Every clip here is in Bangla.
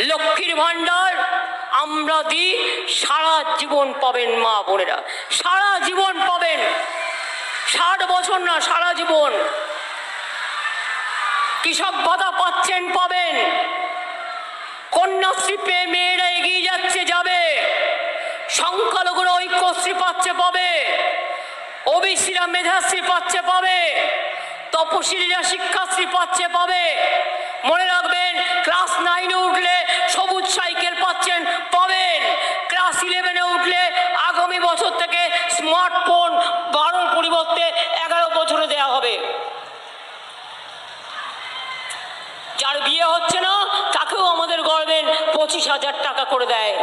লক্ষ্মীর ভান্ডার আমরা দিই, সারা জীবন পাবেন মা বোনেরা, সারা জীবন পাবেন, 60 বছর না, সারা জীবন। কৃষক ভাতা পাচ্ছেন, পাবেন। কন্যাশ্রী পেয়ে মেয়েরা এগিয়ে যাচ্ছে, যাবে। সংখ্যালঘুরা ঐক্যশ্রী পাচ্ছে, পাবে। ওবিসিরা মেধাশ্রী পাচ্ছে, পাবে। তপশিলীরা শিক্ষাশ্রী পাচ্ছে, পাবে। মনে রাখবেন, ক্লাস 9-এ উঠলে সবুজ সাইকেল পাচ্ছেন, পাবেন। ক্লাস 11-এ উঠলে আগামী বছর থেকে স্মার্টফোন 12 পরিবর্তে 11 বছরে দেওয়া হবে। যার বিয়ে হচ্ছে না তাকেও আমাদের গভর্নমেন্ট 25,000 টাকা করে দেয়।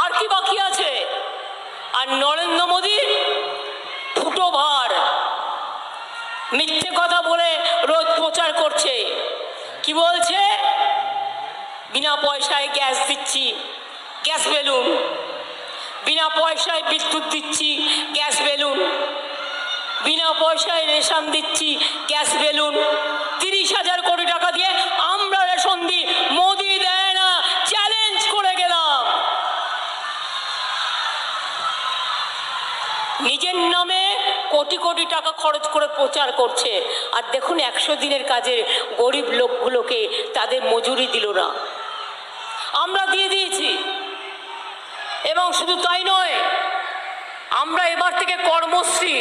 আর কি বাকি আছে? আর নরেন্দ্র মোদীর ফুটো ভার, মিথ্যে কথা বলে রোজ প্রচার করছে। কি বলছে? বিনা পয়সায় গ্যাস দিচ্ছি, গ্যাস বেলুন। বিনা পয়সায় বিদ্যুৎ দিচ্ছি, গ্যাস বেলুন। বিনা পয়সায় রেশন দিচ্ছি, গ্যাস বেলুন। 30,000 কোটি টাকা দিয়ে আমরা রেশন দিই, মোদি দেয় না। চ্যালেঞ্জ করে গেলাম। নিজের নামে কোটি কোটি টাকা খরচ করে প্রচার করছে। আর দেখুন, 100 দিনের কাজে গরিব লোকগুলোকে তাদের মজুরি দিল না, আমরা দিয়ে দিয়েছি। এবং শুধু তাই নয়, আমরা এবার থেকে কর্মশ্রী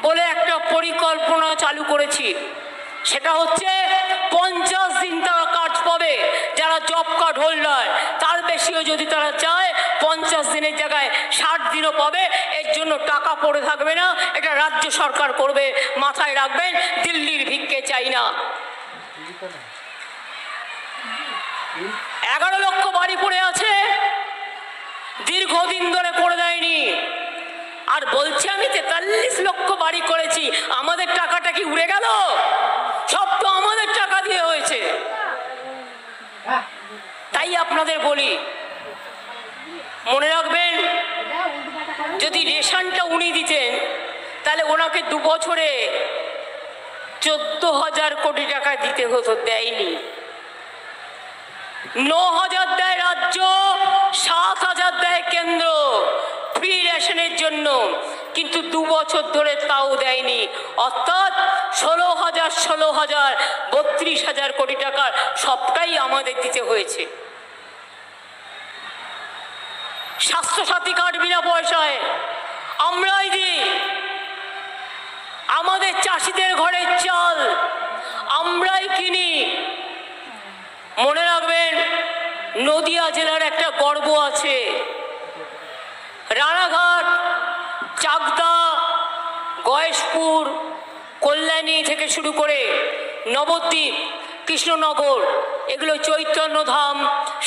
বলে একটা পরিকল্পনা চালু করেছি। সেটা হচ্ছে 50 দিন তারা কাজ পাবে, যারা জব কার্ড হোল্ডার। তার বেশিও যদি তারা চায়, 50 দিনের জায়গায় 60 দিনও পাবে। এর জন্য টাকা পড়ে থাকবে না, এটা রাজ্য সরকার করবে। মাথায় রাখবেন, দিল্লির ভিক্ষে চাই না। 11 লক্ষ বাড়ি পড়ে আছে, দীর্ঘদিন ধরে করে দেয়নি। আর বলছে আমি 43 লক্ষ বাড়ি করেছি। আমাদের টাকাটা কি উড়ে গেল? সব তো আমাদের টাকা দিয়ে হয়েছে। তাই আপনাদের বলি, মনে রাখবেন, যদি রেশনটা উনি দিতেন তাহলে ওনাকে 2 বছরে 14,000 কোটি টাকা দিতে হতো, দেয়নি। 9,000 দেয় রাজ্য, 7,000 দেয় কেন্দ্র ফ্রি রেশনের জন্য, কিন্তু 2 বছর ধরে তাও দেয়নি। অর্থাৎ 16,000 32,000 কোটি টাকার সবটাই আমাদের দিতে হয়েছে। স্বাস্থ্যসাথী কার্ড বিনা পয়সায় আমরাই দিই। আমাদের চাষিদের ঘরের চাল আমরাই কিনি। মনে রাখবেন, নদিয়া জেলার একটা গর্ব আছে। রানাঘাট, চাকদা, গয়েশপুর, কল্যাণী থেকে শুরু করে নবদ্বীপ, কৃষ্ণনগর, এগুলো চৈতন্যধাম,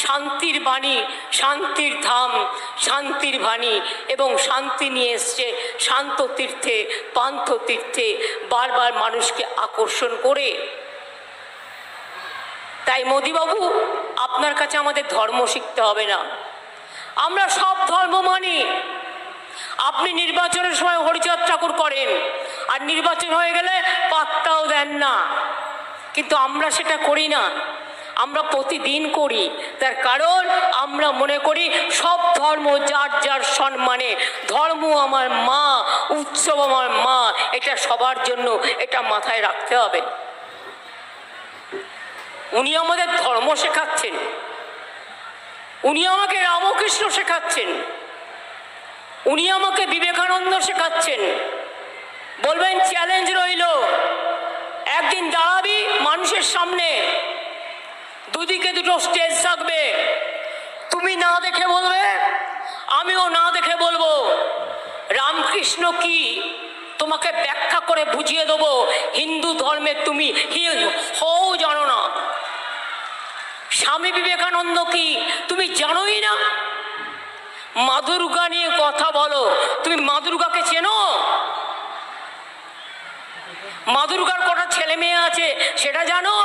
শান্তির বাণী, শান্তির ধাম, শান্তির বাণী এবং শান্তি নিয়ে এসছে শান্ত তীর্থে, পান্থ তীর্থে, বারবার মানুষকে আকর্ষণ করে। তাই মোদিবাবু, আপনার কাছে আমাদের ধর্ম শিখতে হবে না, আমরা সব ধর্ম মানি। আপনি নির্বাচনের সময় হরিচাঁদ ঠাকুর করেন, আর নির্বাচন হয়ে গেলে পাত্তাও দেন না, কিন্তু আমরা সেটা করি না। আমরা প্রতিদিন করি। তার কারণ আমরা মনে করি সব ধর্ম যার যার সম্মানে। ধর্ম আমার মা, উৎসব আমার মা, এটা সবার জন্য, এটা মাথায় রাখতে হবে। উনি আমাদের ধর্ম শেখাচ্ছেন, উনি আমাকে রামকৃষ্ণ শেখাচ্ছেন, উনি আমাকে বিবেকানন্দ শেখাচ্ছেন। বলবেন চ্যালেঞ্জ রইল, একদিন দাঁড়াবি মানুষের সামনে, দুদিকে দুটো স্টেজ থাকবে, তুমি না দেখে বলবে, আমিও না দেখে বলবো। রামকৃষ্ণ কি তোমাকে ব্যাখ্যা করে বুঝিয়ে দেবো। হিন্দু ধর্মের তুমি হও জানো না। স্বামী বিবেকানন্দ কি তুমি জানোই না? মা দুর্গা নিয়ে কথা বলো, তুমি মা দুর্গাকে চেনো? মা দুর্গার কটা ছেলে মেয়ে আছে সেটা জানো?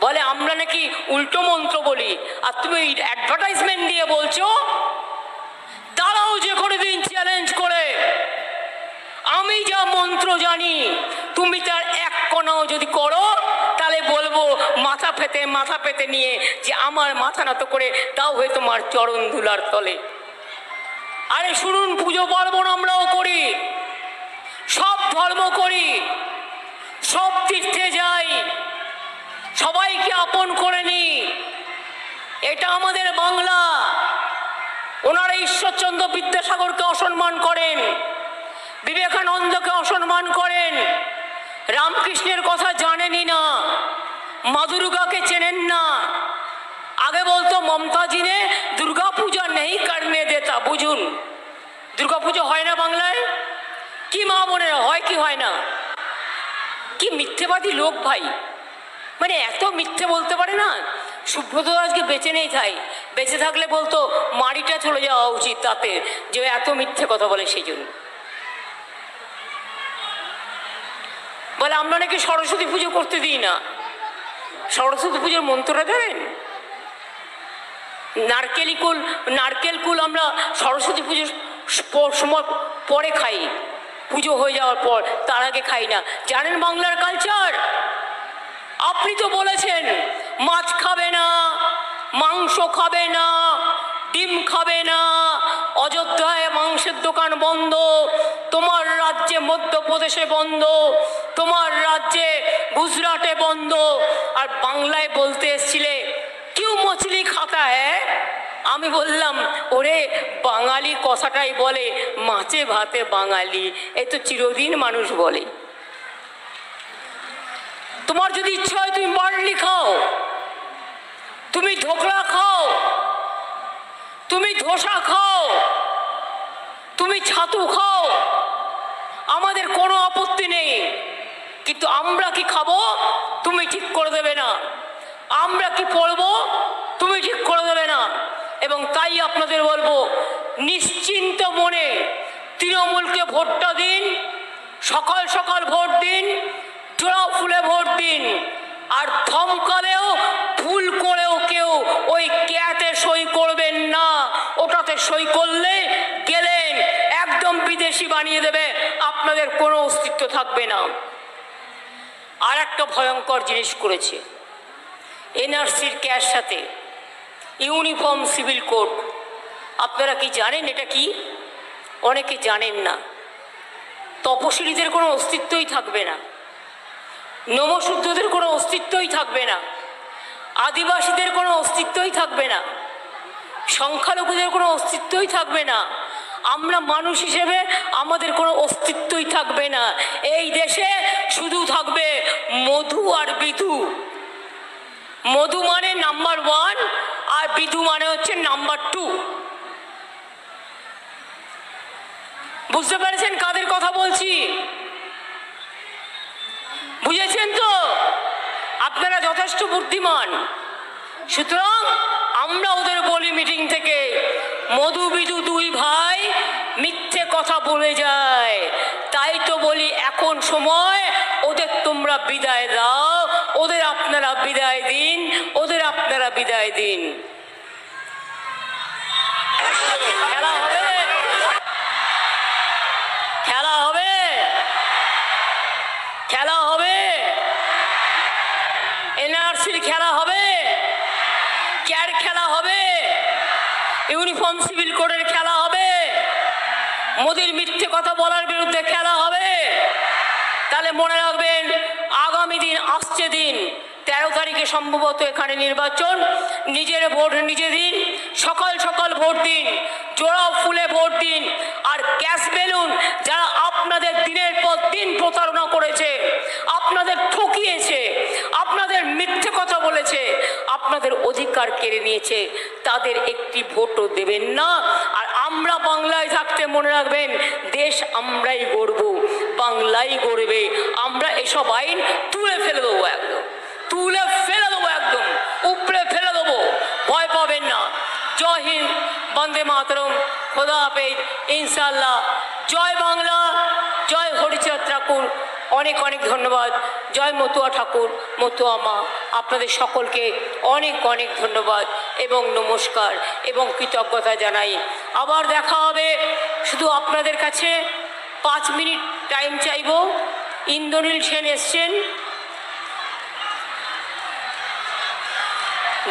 বলে আমরা নাকি উল্টো মন্ত্র বলি, আর তুমি অ্যাডভার্টাইজমেন্ট দিয়ে বলছো। তারাও যে কোনো দিন চ্যালেঞ্জ করে, আমি যা মন্ত্র জানি তুমি তার এক কোণাও যদি করো তাহলে বলবো মাথা পেতে নিয়ে যে আমার মাথা নত করে তাও হয়ে তোমার চরণ ধুলার তলে। আরে শুনুন, পুজো পার্বণ আমরাও করি, সব ধর্ম করি, সব তীর্থে যাই, সবাইকে আপন করে নিই। এটা আমাদের বাংলা। ওনারা ঈশ্বরচন্দ্র বিদ্যাসাগরকে অসম্মান করেন, বিবেকানন্দকে অসম্মান করেন, রামকৃষ্ণের কথা জানেনই না, মা দুর্গাকে চেনেন না। আগে বলতো মমতা জি ने দুর্গা পূজা নেই করনে দেতা। বুঝুন, দুর্গা পুজো হয় না বাংলায়? কি মা বোনেরা, হয় কি হয় না? কি মিথ্যেবাদী লোক ভাই, মানে এত মিথ্যে বলতে পারে না। সুব্রত আজকে বেঁচে নেই, তাই বেঁচে থাকলে বলতো মাড়িটা চলে যাওয়া উচিত তাতে, যে এত মিথ্যে কথা বলে। সেই জন্য বলে আমরা নাকি সরস্বতী পুজো করতে দিই না। সরস্বতী পুজোর মন্ত্রটা দেবেন? নারকেল কুল আমরা সরস্বতী পুজোর সময় পরে খাই, পুজো হয়ে যাওয়ার পর, তার আগে খাই না। জানেন বাংলার কালচার? আপনি তো বলেছেন মাছ খাবে না, মাংস খাবে না, ডিম খাবে না, অযোধ্যায় মাংসের দোকান বন্ধ, তোমার রাজ্যে মধ্যপ্রদেশে বন্ধ, তোমার রাজ্যে গুজরাটে বন্ধ, আর বাংলায় বলতে এসছিলে কিউ মছলি খাতা হ্যায়। আমি বললাম ওরে বাঙালি কথাটাই বলে, মাছে ভাতে বাঙালি, এ তো চিরদিন মানুষ বলে। তোমার যদি ইচ্ছা হয় তুমি বার্লি খাও, তুমি ঢোকলা খাও, তুমি ধোসা খাও, তুমি ছাতু খাও, আমাদের কোনো আপত্তি নেই। কিন্তু আমরা কি খাবো তুমি ঠিক করে দেবে না, আমরা কি পড়বো তুমি ঠিক করে দেবে না। এবং তাই আপনাদের বলবো, নিশ্চিন্ত মনে তৃণমূলকে ভোটটা দিন, সকাল সকাল ভোট দিন, জোড়া ফুলে ভোট দিন। আর ধমকালেও ভুল করেও কেউ ওই ক্যাতে সই করবেন না, ওটাতে সই করলে গেলেন একদম বিদেশি বানিয়ে দেবে, আপনাদের কোনো অস্তিত্ব থাকবে না। আর একটা ভয়ঙ্কর জিনিস করেছে এনআরসির ক্যার সাথে, ইউনিফর্ম সিভিল কোড। আপনারা কি জানেন এটা কি? অনেকে জানেন না। তপশিলীদের কোনো অস্তিত্বই থাকবে না, নমশূদ্রদের কোনো অস্তিত্বই থাকবে না, আদিবাসীদের কোনো অস্তিত্বই থাকবে না, সংখ্যালঘুদের কোনো অস্তিত্বই থাকবে না। আমরা মানুষ হিসেবে আমাদের কোনো অস্তিত্বই থাকবে না। এই দেশে শুধু থাকবে মধু আর বিধু। মধু মানে নাম্বার 1 আর বিধু মানে হচ্ছে নাম্বার 2। বুঝতে পেরেছেন কাদের কথা বলছি? বুঝেছেন তো? আপনারা যথেষ্ট বুদ্ধিমান। সুতরাং আমরা ওদের বলি মিটিং থেকে, মধু বিধু দুই ভাই মিথ্যে কথা বলে যায়, তাই তো বলি এখন সময় ওদের তোমরা বিদায় দাও, ওদের আপনারা বিদায় দিন, ওদের আপনারা বিদায় দিন। খেলা হবে, খেলা হবে, খেলা হবে, এনআরসির খেলা হবে, ক্যার খেলা হবে, ইউনিফর্ম সিভিল কোডের খেলা হবে, মোদির মিথ্যে কথা বলার বিরুদ্ধে খেলা হবে। তাহলে মনে রাখবেন, আগামী দিন আসছে দিন 13 তারিখে সম্ভবত এখানে নির্বাচন। নিজের ভোট নিজে দিন, সকাল সকাল ভোট দিন, জোড়া ফুলে ভোট দিন। আর গ্যাস বেলুন যারা আপনাদের দিনের পর দিন প্রতারণা করেছে, আপনাদের ঠকিয়েছে, আপনাদের মিথ্যে কথা বলেছে, আপনাদের অধিকার কেড়ে নিয়েছে, তাদের একটি ভোটও দেবেন না। আর আমরা বাংলায় থাকতে মনে রাখবেন, দেশ আমরাই গড়ব, বাংলাই গড়বে। আমরা এসব আইন তুলে ফেলে দেবো, একদম তুলে ফেলে দেবো, একদম উপরে ফেলে দেবো, ভয় পাবেন না। জয় হিন্দ, বন্দে মাতরম, খোদা হাফেজ, ইনশাল্লাহ। জয় বাংলা, জয় হরিচাঁদ ঠাকুর, অনেক অনেক ধন্যবাদ। জয় মতুয়া ঠাকুর, মতুয়া মা, আপনাদের সকলকে অনেক অনেক ধন্যবাদ এবং নমস্কার এবং কৃতজ্ঞতা জানাই। আবার দেখা হবে। শুধু আপনাদের কাছে 5 মিনিট টাইম চাইব। ইন্দ্রনীল সেন এসছেন।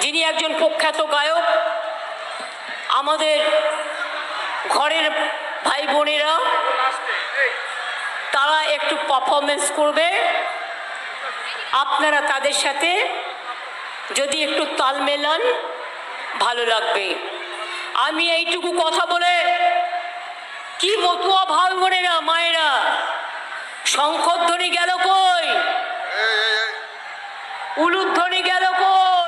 যিনি একজন প্রখ্যাত গায়ক, আমাদের ঘরের ভাই বোনেরা তারা একটু পারফরমেন্স করবে, আপনারা তাদের সাথে যদি একটু তাল মেলান ভালো লাগবে। আমি এইটুকু কথা বলে, কি মতুয়া ভাই বোনেরা মায়েরা, শঙ্খধ্বনি গেল কই, উলুধ্বনি গেল কই?